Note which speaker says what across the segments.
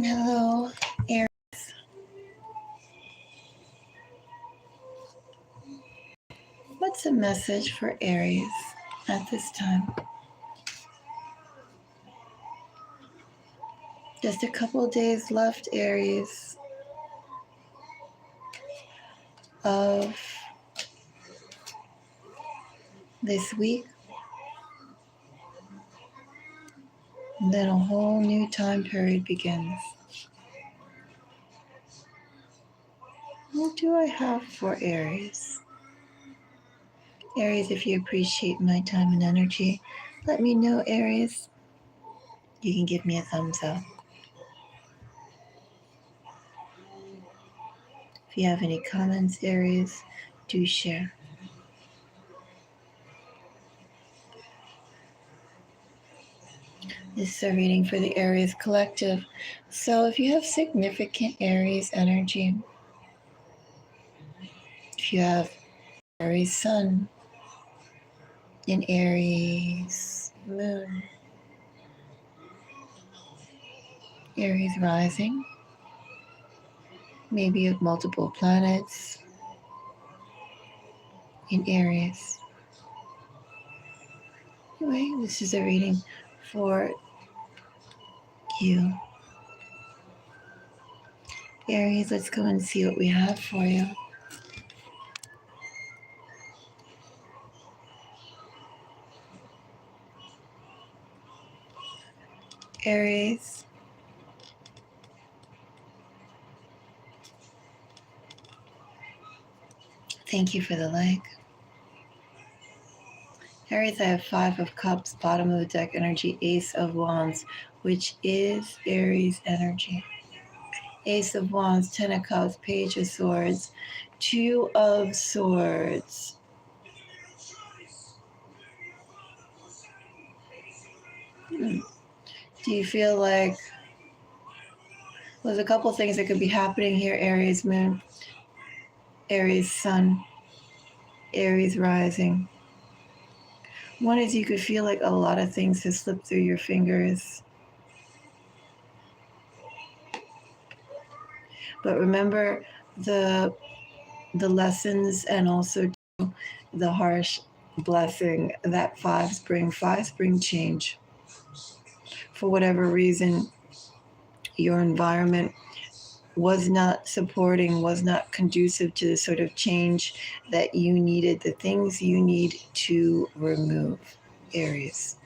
Speaker 1: Hello, Aries. What's a message for Aries at this time? Just a couple days left, Aries, of this week. And then a whole new time period begins. What do I have for Aries? Aries, if you appreciate my time and energy, let me know, Aries. You can give me a thumbs up. If you have any comments, Aries, do share. This is a reading for the Aries collective. So if you have significant Aries energy, if you have Aries sun, an Aries moon, Aries rising, maybe you have multiple planets in Aries. Anyway, this is a reading for you. Aries, let's go and see what we have for you. Aries, thank you for the like. Aries, I have 5 of Cups, bottom of the deck energy, Ace of Wands, which is Aries energy. Ace of Wands, 10 of Cups, Page of Swords, 2 of Swords. Do you feel like there's a couple things that could be happening here? Aries moon, Aries sun, Aries rising. One is you could feel like a lot of things have slipped through your fingers. But remember the lessons and also the harsh blessing that 5s bring. 5s bring change. For whatever reason, your environment was not supporting, was not conducive to the sort of change that you needed, the things you need to remove, Aries.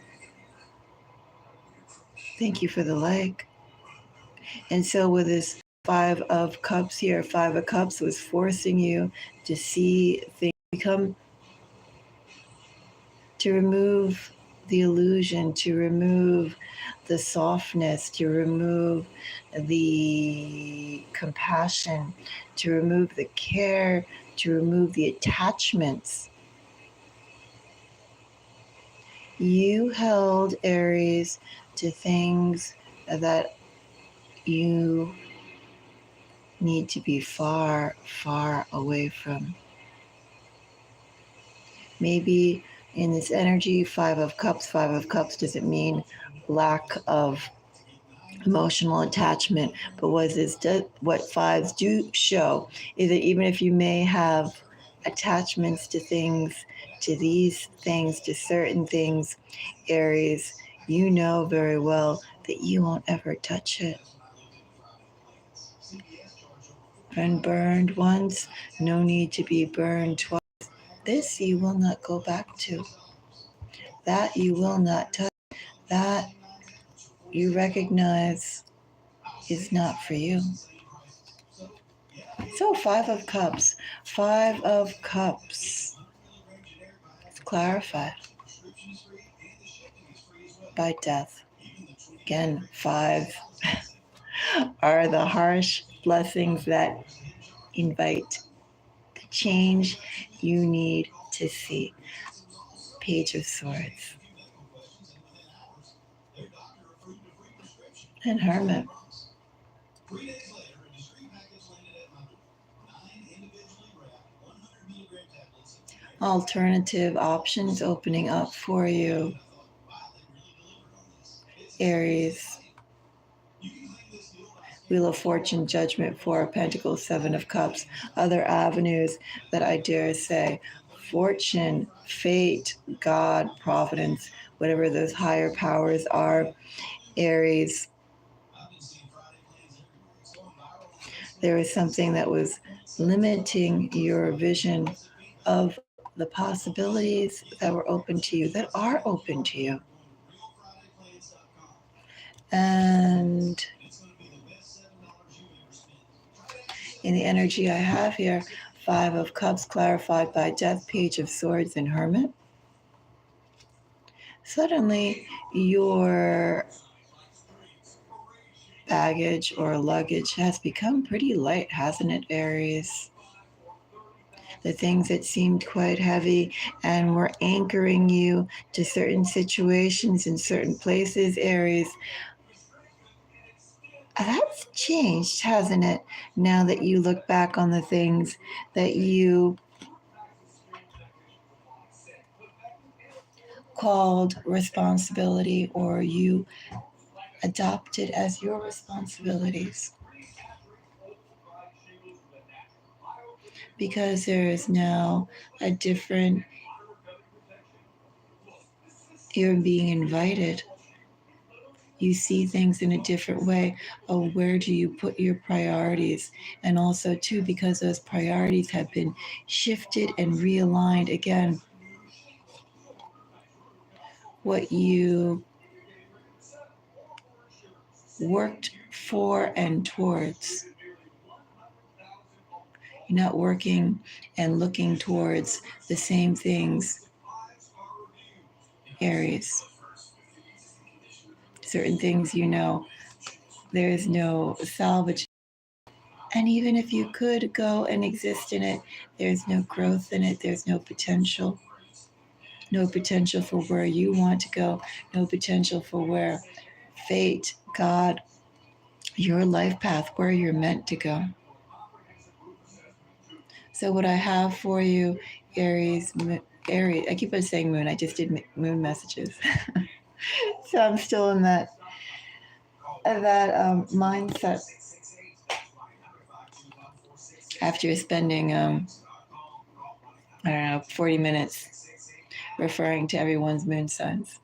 Speaker 1: Thank you for the like. And so with this 5 of Cups here, 5 of Cups was forcing you to see things become, to remove the illusion, to remove the softness, to remove the compassion, to remove the care, to remove the attachments. You held, Aries, to things that you need to be far, far away from. Maybe in this energy, 5 of Cups doesn't mean lack of emotional attachment, but what 5s do show is that even if you may have attachments to things, to these things, to certain things, Aries, you know very well that you won't ever touch it. Been burned once, no need to be burned twice. This you will not go back to. That you will not touch. That you recognize is not for you. So 5 of Cups. 5 of Cups. It's clarified by death. Again, 5 are the harsh blessings that invite the change you need to see. Page of Swords. And Hermit. Alternative options opening up for you, Aries. Wheel of Fortune, Judgment, Four of Pentacles, Seven of Cups. Other avenues that I dare say: fortune, fate, God, providence, whatever those higher powers are. Aries, there was something that was limiting your vision of the possibilities that were open to you, that are open to you. And in the energy I have here, Five of Cups clarified by Death, Page of Swords, and Hermit. Suddenly, your baggage or luggage has become pretty light, hasn't it, Aries? The things that seemed quite heavy and were anchoring you to certain situations in certain places, Aries, that's changed, hasn't it? Now that you look back on the things that you called responsibility or you adopted as your responsibilities. Because there is now a different, you're being invited. You see things in a different way. Oh, where do you put your priorities? And also, too, because those priorities have been shifted and realigned again, what you worked for and towards. You're not working and looking towards the same things, Aries. Certain things there is no salvage. And even if you could go and exist in it, there's no growth in it, there's no potential. No potential for where you want to go, no potential for where fate, God, your life path, where you're meant to go. So what I have for you, Aries, I keep on saying moon, I just did moon messages. So I'm still in that mindset after spending, 40 minutes referring to everyone's moon signs.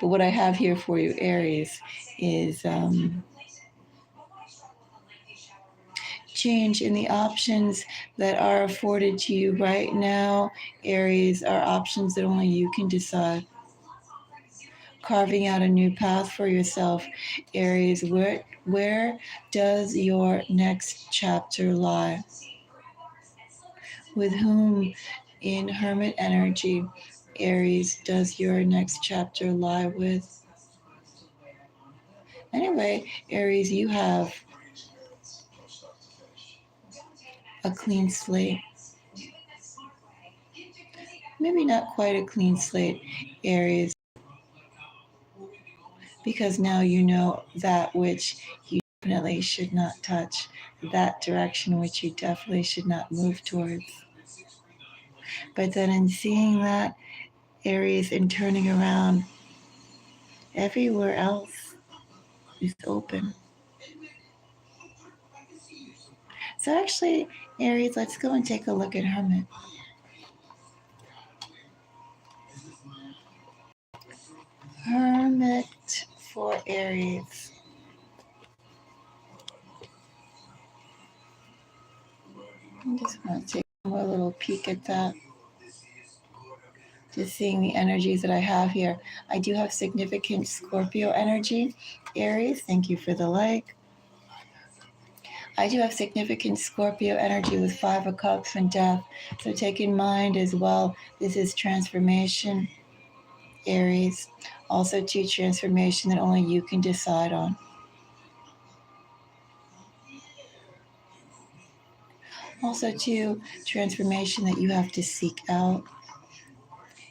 Speaker 1: But what I have here for you, Aries, is change in the options that are afforded to you right now. Aries are options that only you can decide. Carving out a new path for yourself. Aries, where does your next chapter lie? With whom in Hermit energy, Aries, does your next chapter lie with? Anyway, Aries, you have a clean slate. Maybe not quite a clean slate, Aries, because now you know that which you definitely should not touch, that direction which you definitely should not move towards. But then in seeing that, Aries, and turning around, everywhere else is open. So actually, Aries, let's go and take a look at Hermit. Hermit for Aries. I just want to take a little peek at that. Just seeing the energies that I have here. I do have significant Scorpio energy. Aries, thank you for the like. I do have significant Scorpio energy with Five of Cups and Death. So take in mind as well, this is transformation, Aries. Also to transformation that only you can decide on. Also to transformation that you have to seek out.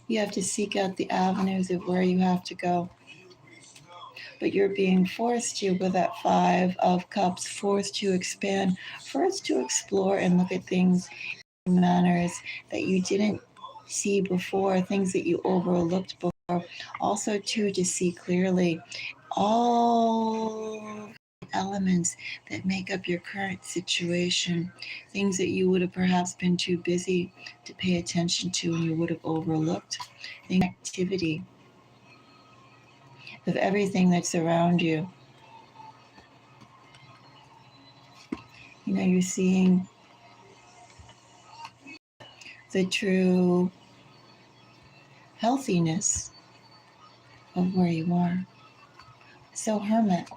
Speaker 1: You have to seek out the avenues of where you have to go. But you're being forced to, with that Five of Cups, forced to expand, forced to explore and look at things in manners that you didn't see before, things that you overlooked before. Also, too, to see clearly all elements that make up your current situation, things that you would have perhaps been too busy to pay attention to and you would have overlooked, the activity of everything that's around you. You know, you're seeing the true healthiness of where you are. So Hermit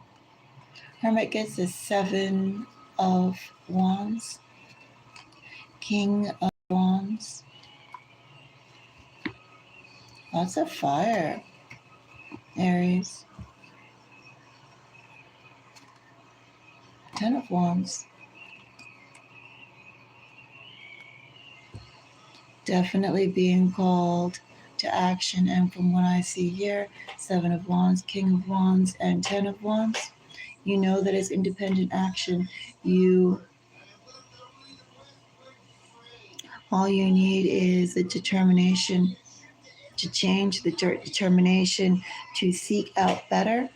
Speaker 1: gets the Seven of Wands, King of Wands, lots of fire, Aries, Ten of Wands. Definitely being called to action. And from what I see here, Seven of Wands, King of Wands, and Ten of Wands, you know that it's independent action. All you need is the determination to change, the determination to seek out better.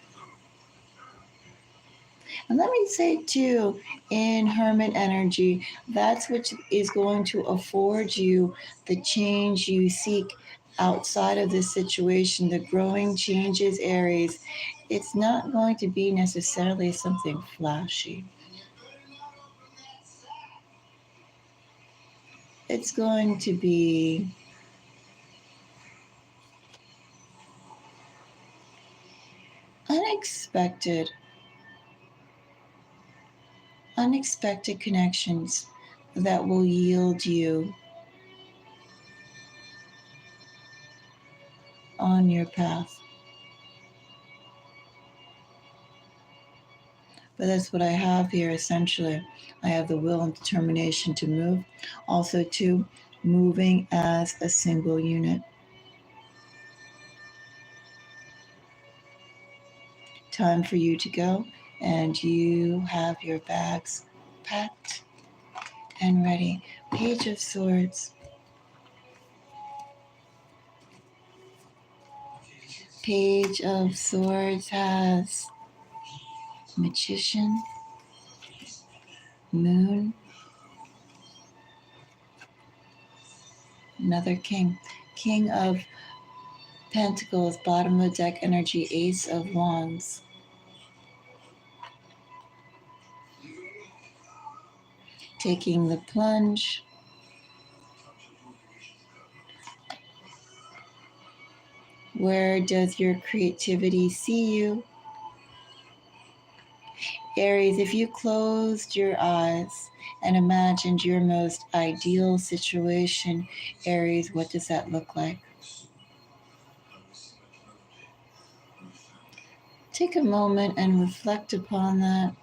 Speaker 1: And let me say too, in Hermit energy, that's what is going to afford you the change you seek outside of this situation, the growing changes, Aries. It's not going to be necessarily something flashy. It's going to be unexpected connections that will yield you on your path. But that's what I have here essentially. I have the will and determination to move. Also, to moving as a single unit. Time for you to go, and you have your bags packed and ready. Page of Swords. Page of Swords has Magician, Moon, another King. King of Pentacles, bottom of the deck energy, Ace of Wands. Taking the plunge. Where does your creativity see you? Aries, if you closed your eyes and imagined your most ideal situation, Aries, what does that look like? Take a moment and reflect upon that,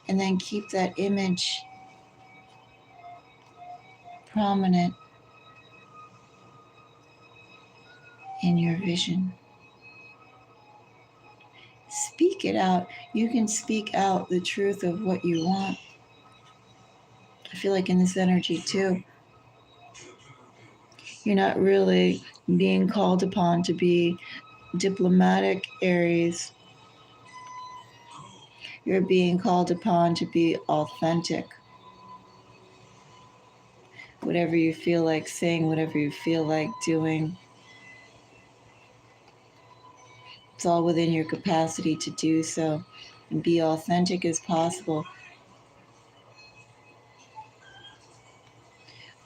Speaker 1: and then keep that image prominent in your vision. Speak it out. You can speak out the truth of what you want. I feel like in this energy too, you're not really being called upon to be diplomatic, Aries. You're being called upon to be authentic. Whatever you feel like saying, whatever you feel like doing, it's all within your capacity to do so and be authentic as possible.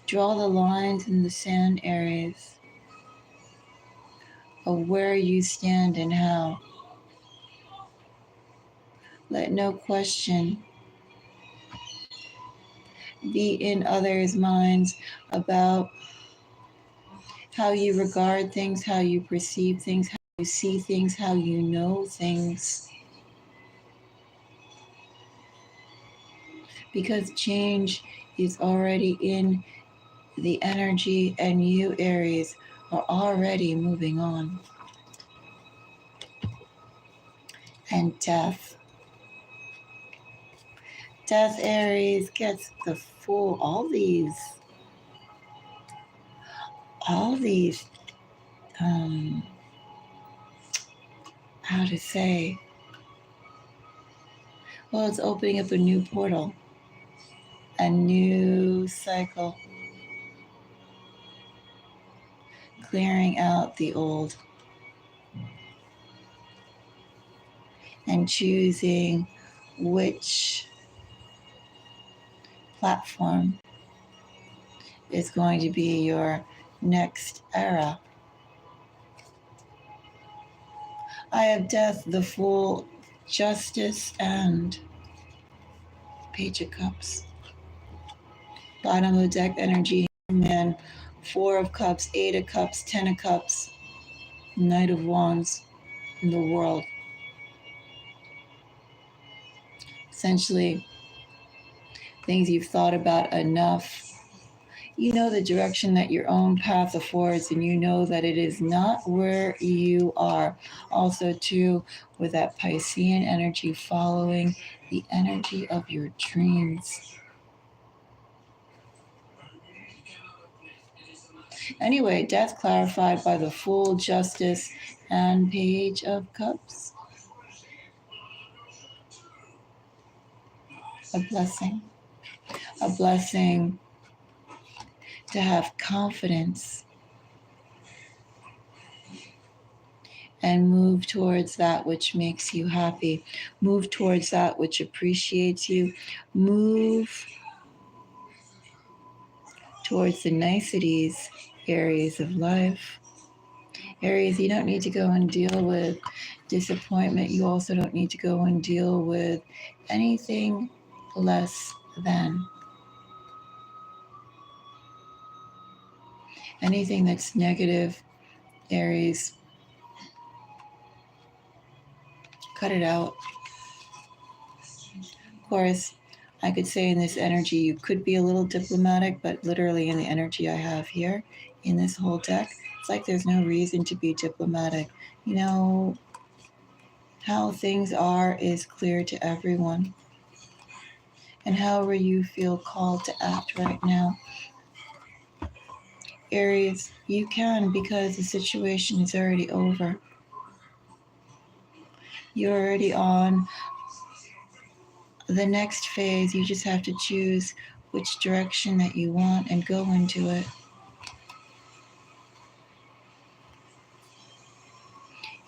Speaker 1: Draw the lines in the sand, Aries, of where you stand and how. Let no question be in others' minds about how you regard things, how you perceive things, how you see things, how you know things. Because change is already in the energy, and you, Aries, are already moving on. And death. Death, Aries, gets the full, all these, how to say, Well, it's opening up a new portal, a new cycle, clearing out the old and choosing which platform is going to be your next era. I have Death, the Fool, Justice, and Page of Cups. Bottom of the deck energy, Man, Four of Cups, Eight of Cups, Ten of Cups, Knight of Wands, in the World. Essentially, things you've thought about enough. You know the direction that your own path affords, and you know that it is not where you are. Also, too, with that Piscean energy following the energy of your dreams. Anyway, Death clarified by the Fool, Justice, and Page of Cups. A blessing. A blessing to have confidence and move towards that which makes you happy. Move towards that which appreciates you. Move towards the niceties, areas of life. Aries, you don't need to go and deal with disappointment. You also don't need to go and deal with anything less than. Anything that's negative, Aries, cut it out. Of course, I could say in this energy, you could be a little diplomatic, but literally in the energy I have here in this whole deck, it's like there's no reason to be diplomatic. You know, how things are is clear to everyone. And however you feel called to act right now, Aries, you can, because the situation is already over. You're already on the next phase. You just have to choose which direction that you want and go into it.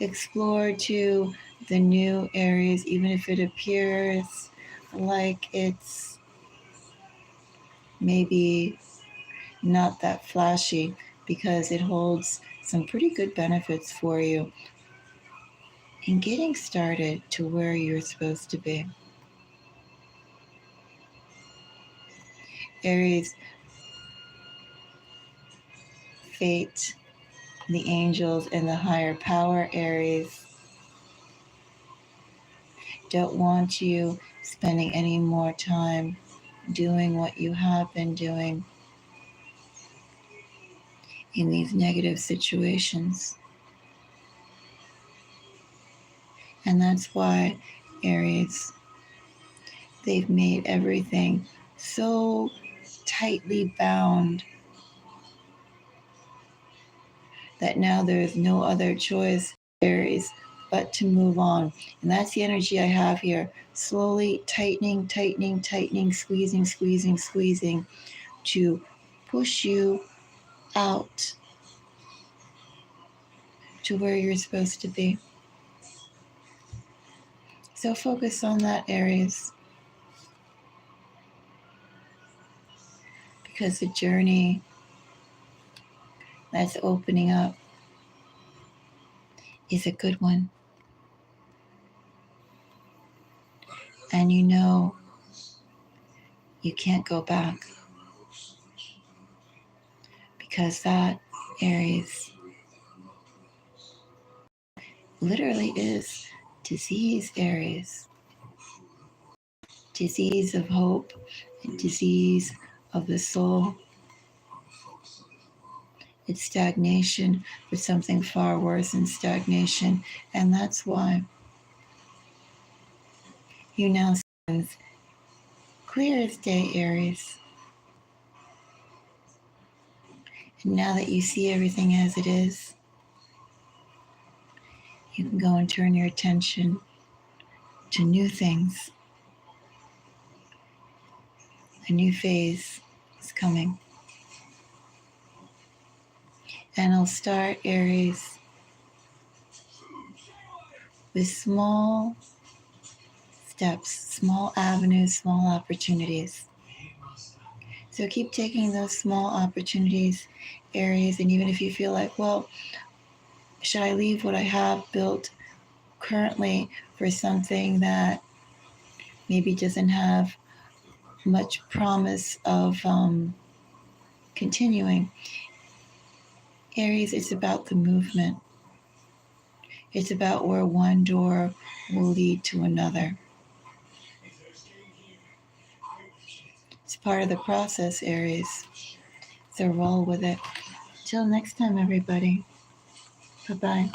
Speaker 1: Explore to the new areas, even if it appears like it's maybe not that flashy, because it holds some pretty good benefits for you in getting started to where you're supposed to be. Aries, fate, the angels, and the higher power, Aries, don't want you spending any more time doing what you have been doing in these negative situations. And that's why, Aries, they've made everything so tightly bound that now there is no other choice, Aries, but to move on. And that's the energy I have here. Slowly tightening, tightening, tightening, squeezing, squeezing, squeezing to push you out to where you're supposed to be. So focus on that, Aries, because the journey that's opening up is a good one. And you know you can't go back, because that, Aries, literally is disease, Aries. Disease of hope, and disease of the soul. It's stagnation, but something far worse than stagnation. And that's why you now see clear as day, Aries. And now that you see everything as it is, you can go and turn your attention to new things. A new phase is coming. And I'll start, Aries, with small steps, small avenues, small opportunities. So keep taking those small opportunities, Aries, and even if you feel like, well, should I leave what I have built currently for something that maybe doesn't have much promise of continuing? Aries, it's about the movement. It's about where one door will lead to another. It's part of the process, Aries. So roll with it. Till next time, everybody. Bye-bye.